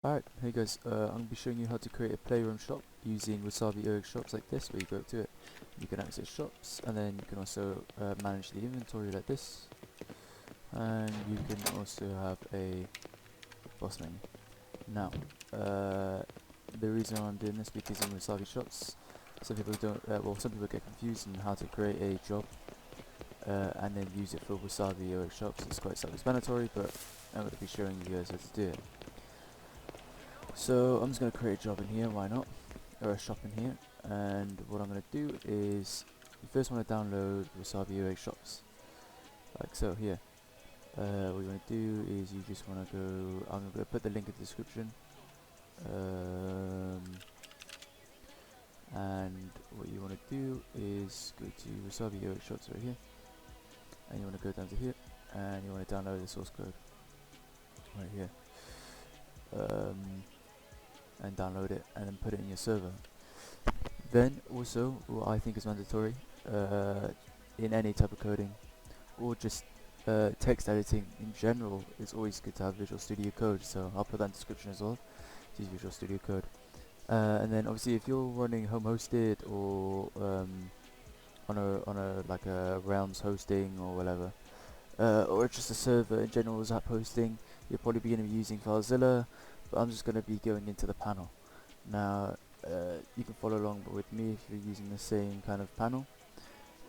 Alright, hey guys, I'm going to be showing you how to create a playroom shop using Wasabi shops like this, where you go up to it, you can access shops, and then you can also manage the inventory like this, and you can also have a boss menu. Now, the reason why I'm doing this because in Wasabi shops, some people some people get confused on how to create a job and then use it for Wasabi shops. It's quite self-explanatory, but I'm going to be showing you guys how to do it. So I'm just going to create a job in here, why not, or a shop in here, and what I'm going to do is you first want to download Wasabi shops, like so here. What you want to do is you just want to go, I'm going to put the link in the description, and what you want to do is go to Wasabi shops right here, and you want to go down to here, and you want to download the source code right here. And download it and then put it in your server. Then also, what I think is mandatory in any type of coding or just text editing in general, it's always good to have Visual Studio Code, so I'll put that in the description as well. Use Visual Studio Code. And then obviously if you're running home hosted or on a like a Realms hosting or whatever, or just a server in general as app hosting, you're probably going to be using FileZilla, but I'm just going to be going into the panel. Now, you can follow along with me if you're using the same kind of panel,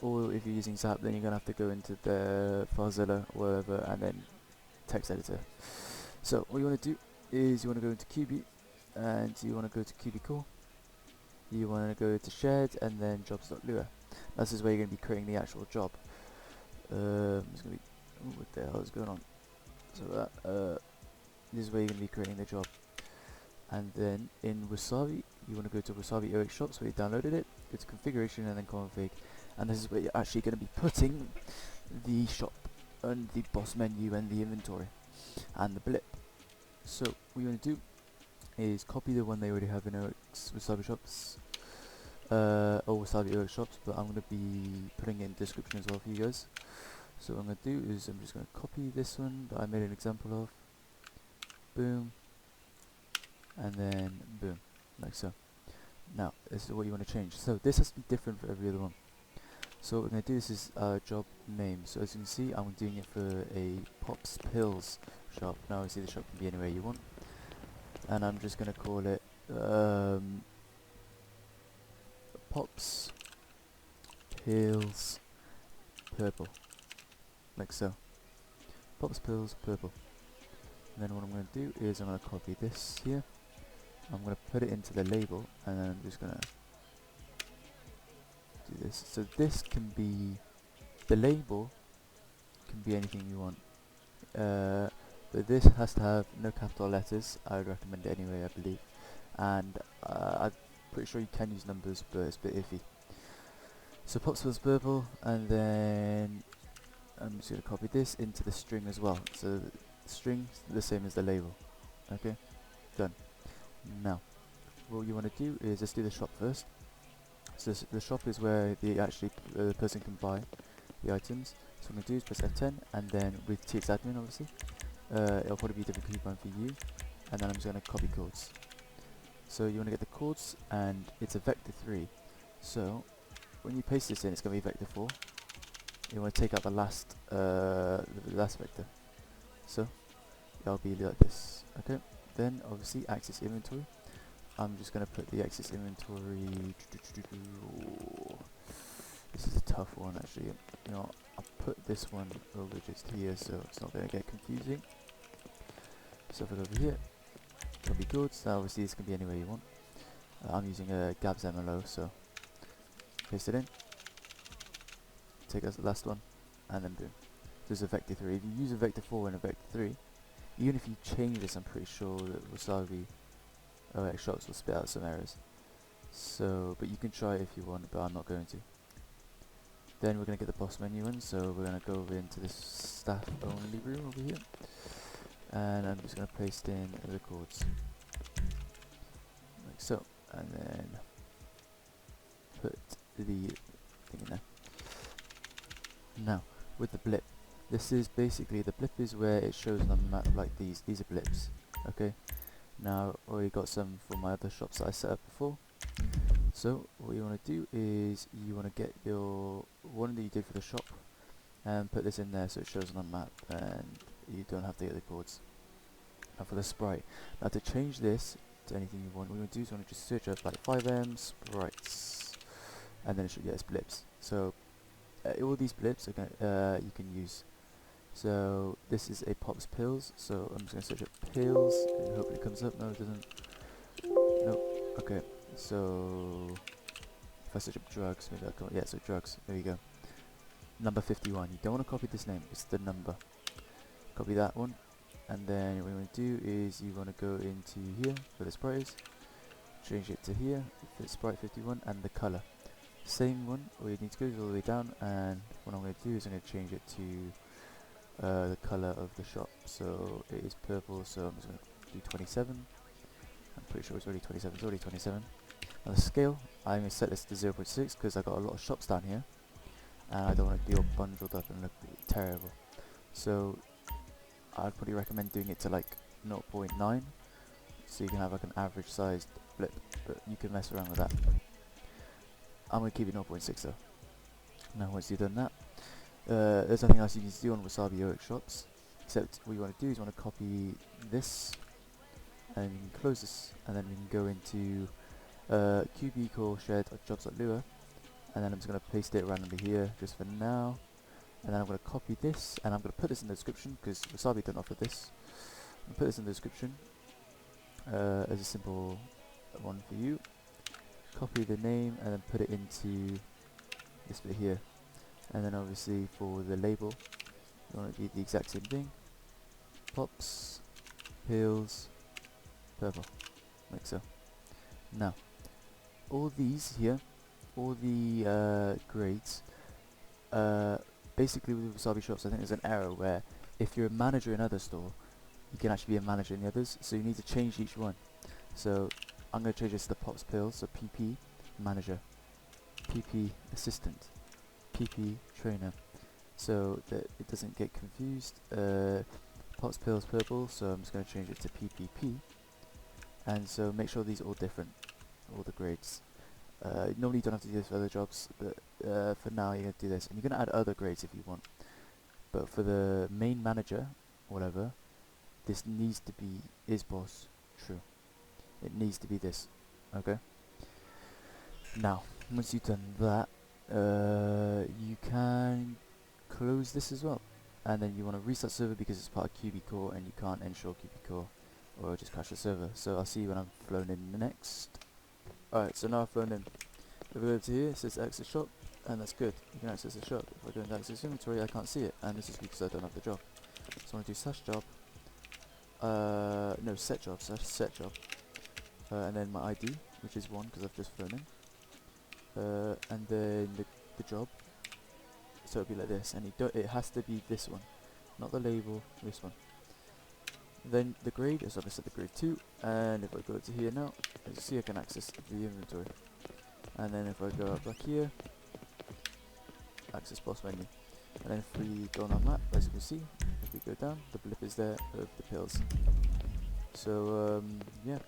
or if you're using Zap, then you're going to have to go into the FileZilla or whatever, and then text editor. So what you want to do is you want to go into QB, and you want to go to QB Core, you want to go to Shared, and then jobs.lua. This is where you're going to be creating the actual job. It's going to be, what the hell is going on? So this is where you're going to be creating the job. And then in Wasabi, you want to go to Wasabi OX shops where you downloaded it, go to configuration and then config, and this is where you're actually going to be putting the shop and the boss menu and the inventory and the blip. So what you want to do is copy the one they already have in OX Wasabi shops, or Wasabi OX shops, but I'm going to be putting it in the description as well for you guys. So what I'm going to do is I'm just going to copy this one that I made an example of, boom, and then boom, like so. Now, this is what you want to change. So this has to be different for every other one. So what we're going to do, this is job name. So as you can see, I'm doing it for a Pops Pills shop. Now obviously the shop can be anywhere you want. And I'm just going to call it Pops Pills Purple, like so. Pops Pills Purple. And then what I'm going to do is I'm going to copy this here. I'm going to put it into the label, and then I'm just going to do this. So this can be, the label can be anything you want. But this has to have no capital letters. I would recommend it anyway, I believe. And I'm pretty sure you can use numbers, but it's a bit iffy. So popspillspurple, and then I'm just going to copy this into the string as well. So the string is the same as the label. Okay, done. Now, what you want to do is let's do the shop first. So the shop is where the person can buy the items. So what I'm going to do is press F10, and then with txadmin obviously, it'll probably be a different coupon for you, and then I'm just going to copy codes. So you want to get the codes, and it's a vector 3. So when you paste this in, it's going to be vector 4. You want to take out the last vector. So it'll be like this. Okay. Then obviously access inventory. I'm just going to put the access inventory. This is a tough one actually. You know, I'll put this one over just here so it's not going to get confusing. So if I go over here, copy codes. Now obviously this can be anywhere you want. I'm using a Gabs MLO, so paste it in. Take as the last one, and then boom. There's a vector 3. If you use a vector 4 and a vector 3, even if you change this, I'm pretty sure that Wasabi OX shops will spit out some errors. So, but you can try it if you want, but I'm not going to. Then we're going to get the boss menu in, so we're going to go over into this staff only room over here. And I'm just going to paste in the codes. Like so. And then put the thing in there. Now, with the blip, this is basically, the blip is where it shows on the map like these are blips, okay? Now I already got some for my other shops that I set up before. So what you want to do is you want to get your one that you did for the shop and put this in there so it shows on the map and you don't have to get the codes. Now for the sprite, now to change this to anything you want, what you want to do is you want to just search up like Fivem sprites and then it should get us blips. So all these blips are gonna, you can use. So this is a pops pills, so I'm just going to search up pills and hopefully it comes up. No, it doesn't. Nope. Okay, so if I search up drugs, maybe that'll come up. Yeah, so drugs, there you go. Number 51, you don't want to copy this name, it's the number. Copy that one, and then what you want to do is you want to go into here, where the sprite is, change it to here, for sprite 51, and the color. Same one, all you need to go is all the way down, and what I'm going to do is I'm going to change it to the color of the shop. So it is purple, so I'm just going to do 27. I'm pretty sure it's already 27, it's already 27. Now the scale, I'm going to set this to 0.6 because I've got a lot of shops down here and I don't want to be all bundled up and look terrible. So I'd probably recommend doing it to like 0.9 so you can have like an average sized blip, but you can mess around with that. I'm going to keep it 0.6 though. Now once you've done that, there's nothing else you need to do on Wasabi workshops, except what you want to do is you want to copy this, and you can close this, and then we can go into QB core shared jobs.lua, and then I'm just going to paste it randomly here just for now, and then I'm going to copy this, and I'm going to put this in the description because Wasabi don't offer this. I'm going to put this in the description as a simple one for you. Copy the name and then put it into this bit here. And then obviously for the label, you want to do the exact same thing. Pops, pills, purple, like so. Now, all these here, all the grades, basically with Wasabi shops, I think there's an error where if you're a manager in other store, you can actually be a manager in the others, so you need to change each one. So I'm going to change this to the Pops Pills, so PPPManager, PPPAssistant, PPPTrainee, so that it doesn't get confused. Popspillspurple, so I'm just going to change it to PPP, and so make sure these are all different, all the grades. Normally you don't have to do this for other jobs, but for now you're going to do this, and you're going to add other grades if you want. But for the main manager, whatever, this needs to be isboss true. It needs to be this, okay? Now, once you've done that, you can close this as well, and then you want to restart server because it's part of QB core and you can't ensure QB core or it'll just crash the server. So I'll see you when I'm flown in next. Alright, so now I've flown in. If we go to here, it says access shop, and that's good. You can access the shop. If I go into access inventory, I can't see it, and this is because I don't have the job. So I want to do slash job, no, set job, slash set job, and then my ID, which is 1 because I've just flown in, and then the job, so it'll be like this, and it has to be this one, not the label, this one. Then the grade, so I've set the grade 2, and if I go to here now, as you see I can access the inventory, and then if I go up back here, access boss menu, and then if we go on our map, as you can see, if we go down, the blip is there of the pills. So yeah.